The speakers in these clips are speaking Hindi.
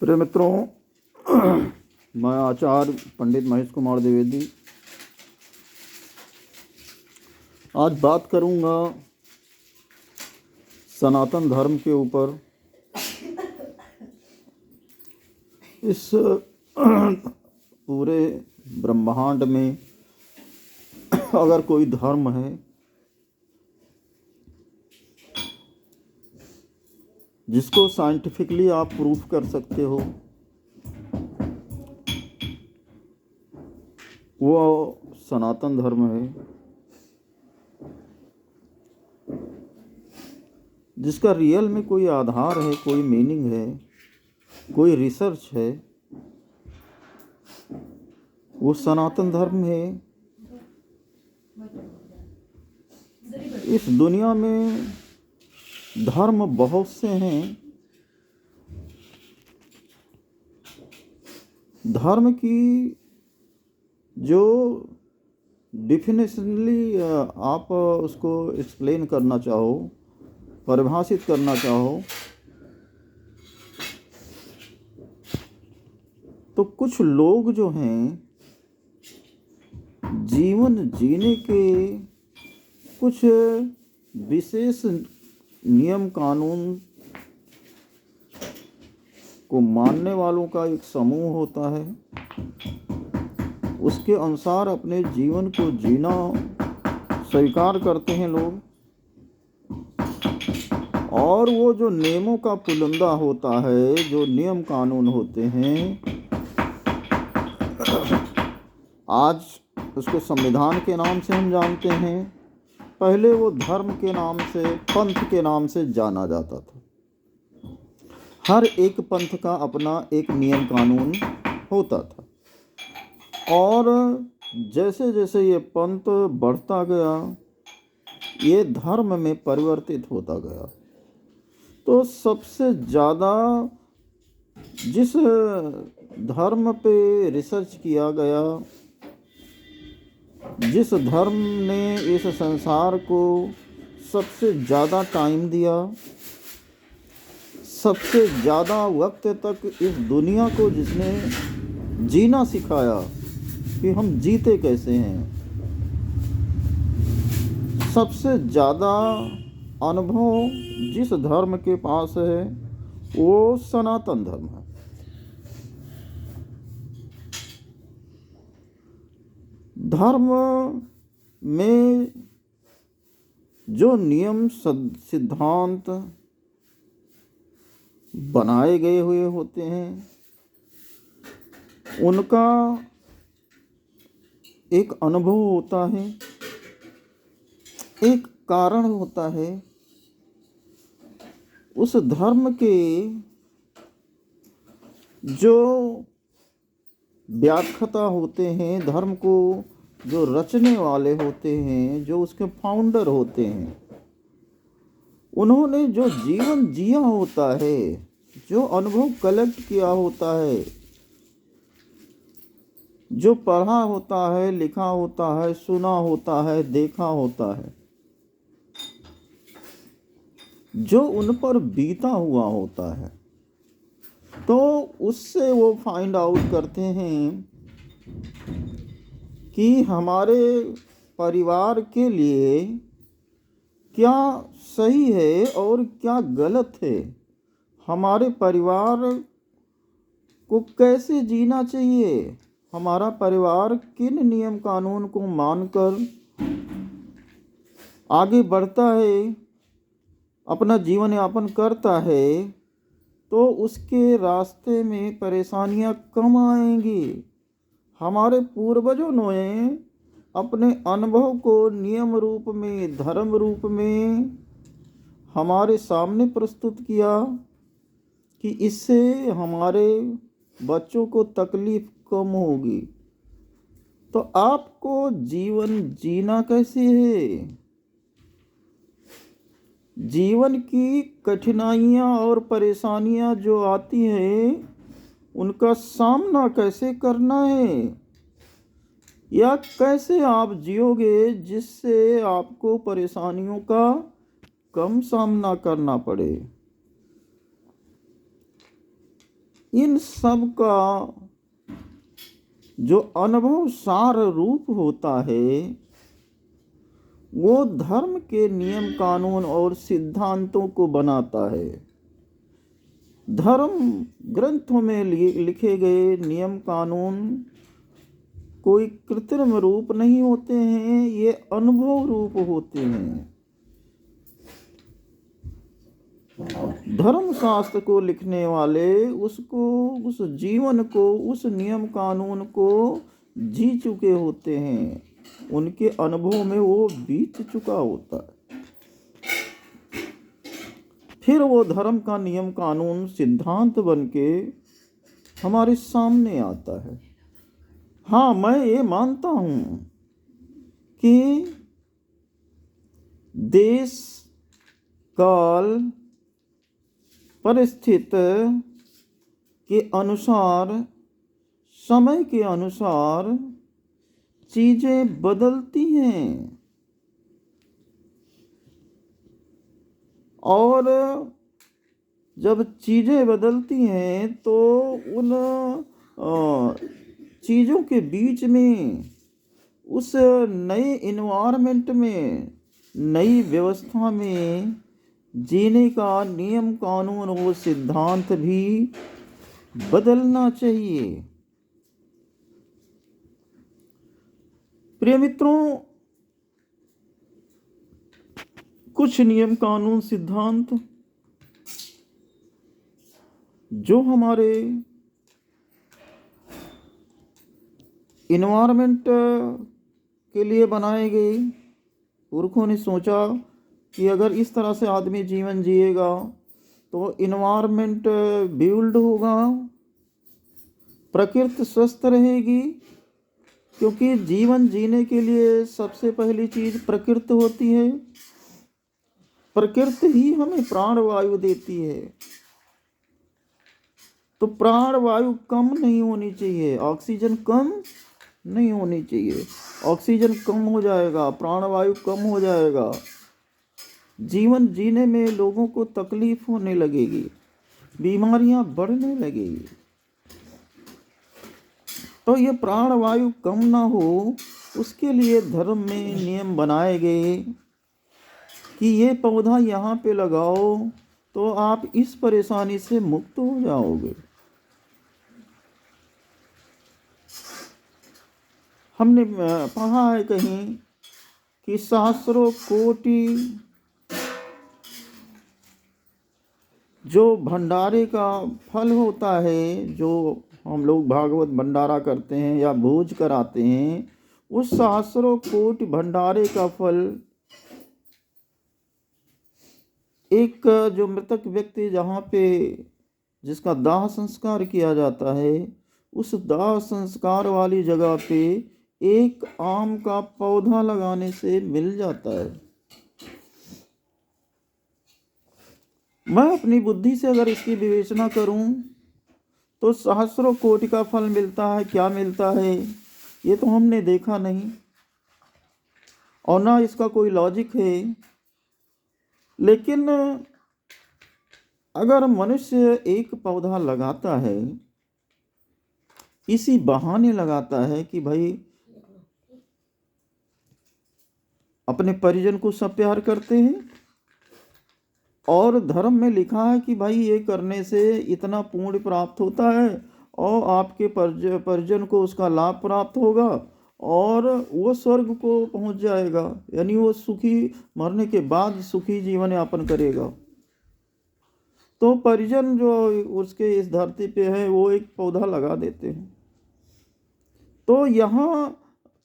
प्रिय मित्रों, मैं आचार्य पंडित महेश कुमार द्विवेदी आज बात करूंगा सनातन धर्म के ऊपर। इस पूरे ब्रह्मांड में अगर कोई धर्म है जिसको साइंटिफिकली आप प्रूफ कर सकते हो, वो सनातन धर्म है, जिसका रियल में कोई आधार है, कोई मीनिंग है, कोई रिसर्च है। वो सनातन धर्म है। इस दुनिया में धर्म बहुत से हैं। धर्म की जो डिफिनेशनली आप उसको एक्सप्लेन करना चाहो, परिभाषित करना चाहो, तो कुछ लोग जो हैं जीवन जीने के कुछ विशेष नियम कानून को मानने वालों का एक समूह होता है। उसके अनुसार अपने जीवन को जीना स्वीकार करते हैं लोग, और वो जो नियमों का पुलिंदा होता है, जो नियम कानून होते हैं, आज उसको संविधान के नाम से हम जानते हैं। पहले वो धर्म के नाम से, पंथ के नाम से जाना जाता था। हर एक पंथ का अपना एक नियम कानून होता था, और जैसे जैसे ये पंथ बढ़ता गया, ये धर्म में परिवर्तित होता गया। तो सबसे ज़्यादा जिस धर्म पे रिसर्च किया गया, जिस धर्म ने इस संसार को सबसे ज़्यादा टाइम दिया, सबसे ज़्यादा वक्त तक इस दुनिया को जिसने जीना सिखाया कि हम जीते कैसे हैं, सबसे ज़्यादा अनुभव जिस धर्म के पास है वो सनातन धर्म है। धर्म में जो नियम सिद्धांत बनाए गए हुए होते हैं, उनका एक अनुभव होता है, एक कारण होता है। उस धर्म के जो व्याख्याता होते हैं, धर्म को जो रचने वाले होते हैं, जो उसके फाउंडर होते हैं, उन्होंने जो जीवन जिया होता है, जो अनुभव कलेक्ट किया होता है, जो पढ़ा होता है, लिखा होता है, सुना होता है, देखा होता है, जो उन पर बीता हुआ होता है, तो उससे वो फाइंड आउट करते हैं कि हमारे परिवार के लिए क्या सही है और क्या गलत है, हमारे परिवार को कैसे जीना चाहिए, हमारा परिवार किन नियम कानून को मानकर आगे बढ़ता है, अपना जीवन यापन करता है, तो उसके रास्ते में परेशानियां कम आएंगी। हमारे पूर्वजों ने अपने अनुभव को नियम रूप में, धर्म रूप में हमारे सामने प्रस्तुत किया कि इससे हमारे बच्चों को तकलीफ कम होगी। तो आपको जीवन जीना कैसे है, जीवन की कठिनाइयाँ और परेशानियाँ जो आती हैं, उनका सामना कैसे करना है, या कैसे आप जियोगे जिससे आपको परेशानियों का कम सामना करना पड़े। इन सब का जो अनुभव सार रूप होता है वो धर्म के नियम कानून और सिद्धांतों को बनाता है। धर्म ग्रंथों में लिखे गए नियम कानून कोई कृत्रिम रूप नहीं होते हैं, ये अनुभव रूप होते हैं। धर्म शास्त्र को लिखने वाले उसको, उस जीवन को, उस नियम कानून को जी चुके होते हैं, उनके अनुभव में वो बीत चुका होता है। फिर वो धर्म का नियम कानून सिद्धांत बनके हमारे सामने आता है। हाँ, मैं ये मानता हूं कि देश काल परिस्थिति के अनुसार, समय के अनुसार चीजें बदलती हैं और जब चीजें बदलती हैं तो उन चीजों के बीच में, उस नए इन्वायरमेंट में, नई व्यवस्था में जीने का नियम कानून और सिद्धांत भी बदलना चाहिए। प्रिय मित्रों, कुछ नियम कानून सिद्धांत जो हमारे इन्वायरमेंट के लिए बनाए गए, पुरखों ने सोचा कि अगर इस तरह से आदमी जीवन जिएगा तो इन्वायरमेंट बिल्ड होगा, प्रकृति स्वस्थ रहेगी, क्योंकि जीवन जीने के लिए सबसे पहली चीज प्रकृति होती है। प्रकृति ही हमें प्राण वायु देती है, तो प्राण वायु कम नहीं होनी चाहिए, ऑक्सीजन कम नहीं होनी चाहिए। ऑक्सीजन कम हो जाएगा, प्राण वायु कम हो जाएगा, जीवन जीने में लोगों को तकलीफ होने लगेगी, बीमारियां बढ़ने लगेगी। तो ये प्राण वायु कम ना हो, उसके लिए धर्म में नियम बनाए गए कि ये पौधा यहाँ पे लगाओ तो आप इस परेशानी से मुक्त हो जाओगे। हमने पढ़ा है कहीं कि सहस्रों कोटि जो भंडारे का फल होता है, जो हम लोग भागवत भंडारा करते हैं या भोज कराते हैं, उस सहस्रों कोटि भंडारे का फल एक जो मृतक व्यक्ति जहाँ पे जिसका दाह संस्कार किया जाता है, उस दाह संस्कार वाली जगह पे एक आम का पौधा लगाने से मिल जाता है। मैं अपनी बुद्धि से अगर इसकी विवेचना करूं तो सहस्रों कोटि का फल मिलता है। क्या मिलता है ये तो हमने देखा नहीं और ना इसका कोई लॉजिक है, लेकिन अगर मनुष्य एक पौधा लगाता है, इसी बहाने लगाता है कि भाई अपने परिजन को सब प्यार करते हैं और धर्म में लिखा है कि भाई ये करने से इतना पुण्य प्राप्त होता है और आपके परिजन को उसका लाभ प्राप्त होगा और वो स्वर्ग को पहुंच जाएगा, यानी वो सुखी, मरने के बाद सुखी जीवन यापन करेगा। तो परिजन जो उसके इस धरती पे है वो एक पौधा लगा देते हैं। तो यहाँ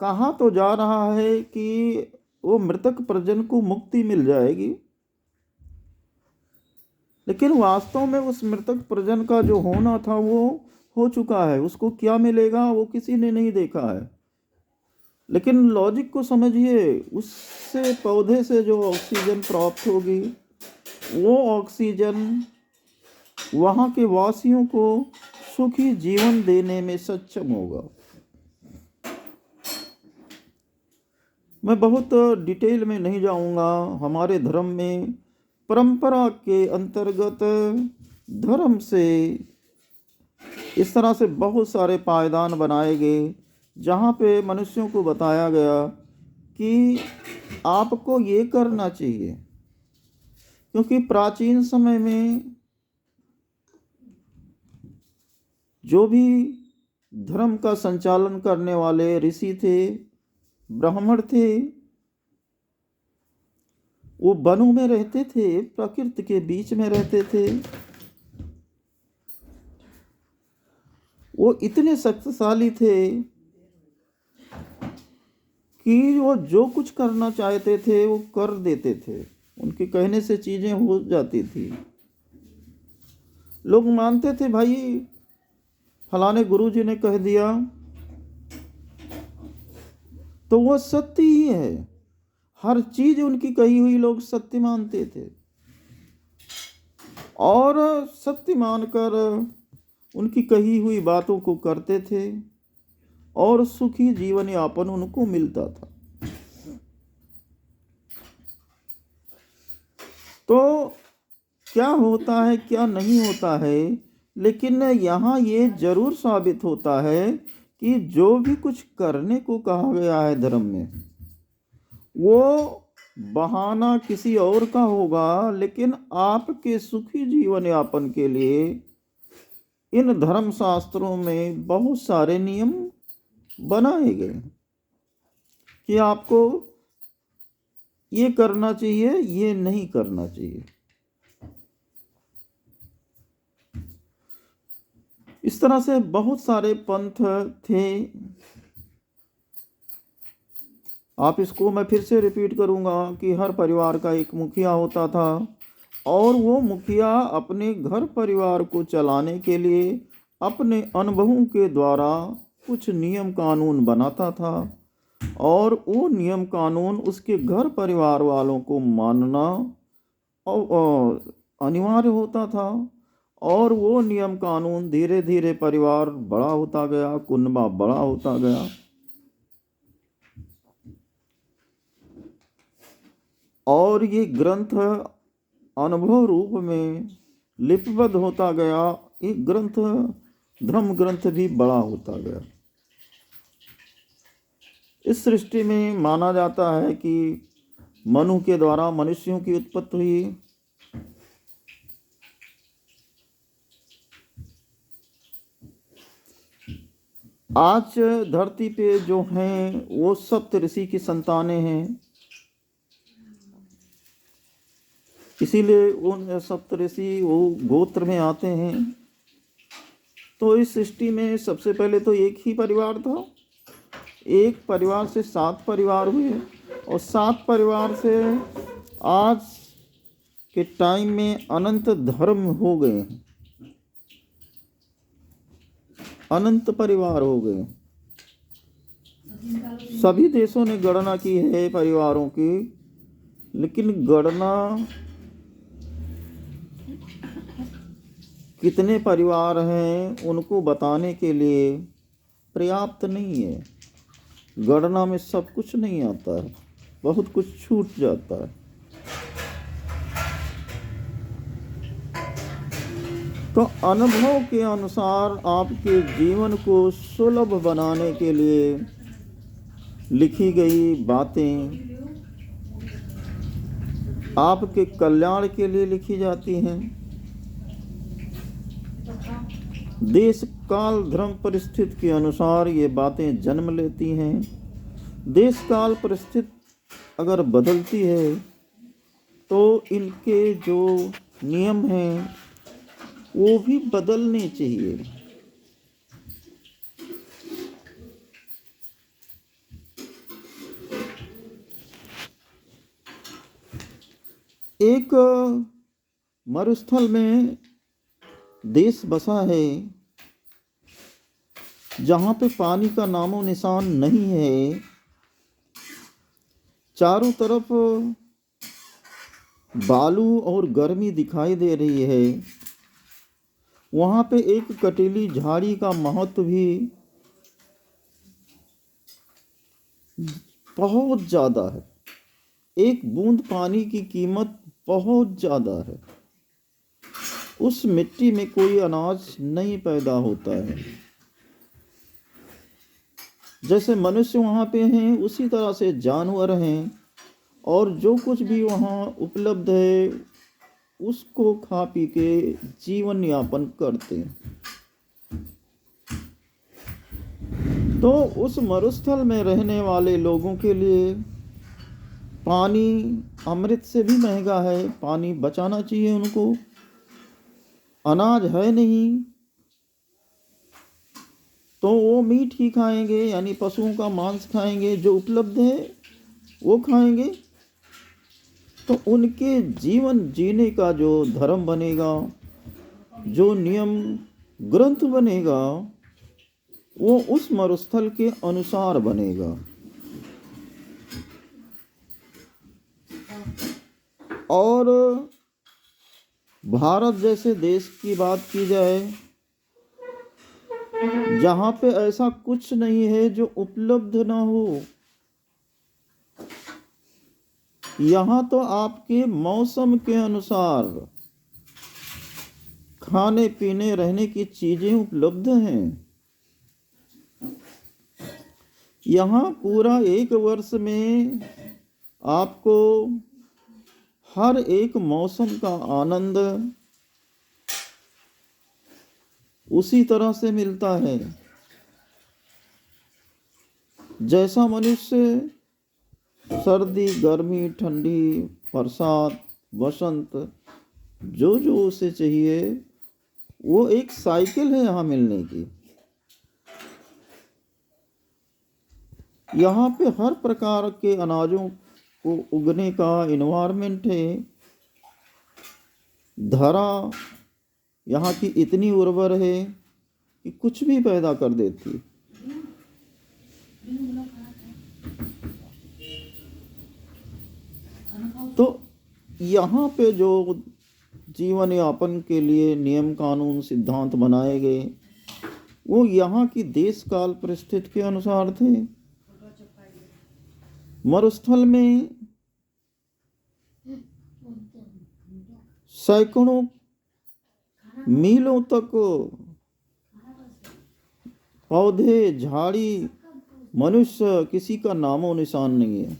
कहा तो जा रहा है कि वो मृतक परिजन को मुक्ति मिल जाएगी, लेकिन वास्तव में उस मृतक परिजन का जो होना था वो हो चुका है। उसको क्या मिलेगा वो किसी ने नहीं देखा है, लेकिन लॉजिक को समझिए, उससे पौधे से जो ऑक्सीजन प्राप्त होगी वो ऑक्सीजन वहाँ के वासियों को सुखी जीवन देने में सक्षम होगा। मैं बहुत डिटेल में नहीं जाऊंगा। हमारे धर्म में परंपरा के अंतर्गत धर्म से इस तरह से बहुत सारे पायदान बनाए गए जहाँ पे मनुष्यों को बताया गया कि आपको ये करना चाहिए, क्योंकि प्राचीन समय में जो भी धर्म का संचालन करने वाले ऋषि थे, ब्राह्मण थे, वो वनों में रहते थे, प्रकृति के बीच में रहते थे। वो इतने शक्तिशाली थे कि वो जो कुछ करना चाहते थे वो कर देते थे, उनके कहने से चीजें हो जाती थी। लोग मानते थे भाई फलाने गुरुजी ने कह दिया तो वो सत्य ही है। हर चीज उनकी कही हुई लोग सत्य मानते थे और सत्य मानकर उनकी कही हुई बातों को करते थे और सुखी जीवन यापन उनको मिलता था। तो क्या होता है क्या नहीं होता है, लेकिन यहाँ ये जरूर साबित होता है कि जो भी कुछ करने को कहा गया है धर्म में, वो बहाना किसी और का होगा, लेकिन आपके सुखी जीवन यापन के लिए इन धर्म शास्त्रों में बहुत सारे नियम बनाए गए कि आपको ये करना चाहिए, ये नहीं करना चाहिए। इस तरह से बहुत सारे पंथ थे। आप इसको मैं फिर से रिपीट करूंगा कि हर परिवार का एक मुखिया होता था और वो मुखिया अपने घर परिवार को चलाने के लिए अपने अनुभवों के द्वारा कुछ नियम कानून बनाता था और वो नियम कानून उसके घर परिवार वालों को मानना अनिवार्य होता था। और वो नियम कानून धीरे धीरे परिवार बड़ा होता गया, कुनबा बड़ा होता गया और ये ग्रंथ अनुभव रूप में लिपिबद्ध होता गया। एक ग्रंथ धर्म ग्रंथ भी बड़ा होता गया। इस सृष्टि में माना जाता है कि मनु के द्वारा मनुष्यों की उत्पत्ति हुई। आज धरती पे जो हैं वो सप्त ऋषि की संतानें हैं, इसीलिए उन सप्त ऋषि वो गोत्र में आते हैं। तो इस सृष्टि में सबसे पहले तो एक ही परिवार था, एक परिवार से 7 परिवार हुए और 7 परिवार से आज के टाइम में अनंत धर्म हो गए, अनंत परिवार हो गए। सभी देशों ने गणना की है परिवारों की, लेकिन गणना कितने परिवार हैं उनको बताने के लिए पर्याप्त नहीं है। गणना में सब कुछ नहीं आता है, बहुत कुछ छूट जाता है। तो अनुभव के अनुसार आपके जीवन को सुलभ बनाने के लिए लिखी गई बातें आपके कल्याण के लिए लिखी जाती हैं। देश काल धर्म परिस्थिति के अनुसार ये बातें जन्म लेती हैं। देश काल परिस्थिति अगर बदलती है तो इनके जो नियम हैं वो भी बदलने चाहिए। एक मरुस्थल में देश बसा है जहाँ पे पानी का नामो निशान नहीं है। चारों तरफ बालू और गर्मी दिखाई दे रही है। वहाँ पे एक कटीली झाड़ी का महत्व भी बहुत ज़्यादा है। एक बूंद पानी की कीमत बहुत ज़्यादा है। उस मिट्टी में कोई अनाज नहीं पैदा होता है। जैसे मनुष्य वहाँ पे हैं, उसी तरह से जानवर हैं, और जो कुछ भी वहाँ उपलब्ध है उसको खा पी के जीवन यापन करते हैं। तो उस मरुस्थल में रहने वाले लोगों के लिए पानी अमृत से भी महंगा है, पानी बचाना चाहिए उनको। अनाज है नहीं तो वो मीट ही खाएंगे, यानी पशुओं का मांस खाएंगे, जो उपलब्ध है वो खाएंगे। तो उनके जीवन जीने का जो धर्म बनेगा, जो नियम ग्रंथ बनेगा, वो उस मरुस्थल के अनुसार बनेगा। और भारत जैसे देश की बात की जाए, जहाँ पे ऐसा कुछ नहीं है जो उपलब्ध ना हो। यहाँ तो आपके मौसम के अनुसार खाने पीने रहने की चीजें उपलब्ध हैं। यहाँ पूरा एक वर्ष में आपको हर एक मौसम का आनंद उसी तरह से मिलता है। जैसा मनुष्य सर्दी, गर्मी, ठंडी, बरसात, वसंत, जो जो उसे चाहिए, वो एक साइकिल है यहाँ मिलने की। यहाँ पे हर प्रकार के अनाजों को उगने का इन्वायरमेंट है। धरा यहाँ की इतनी उर्वर है कि कुछ भी पैदा कर देती। तो यहाँ पे जो जीवन यापन के लिए नियम कानून सिद्धांत बनाए गए, वो यहाँ की देश काल परिस्थिति के अनुसार थे। मरुस्थल में सैकड़ों मीलों तक पौधे, झाड़ी, मनुष्य किसी का नामो निशान नहीं है।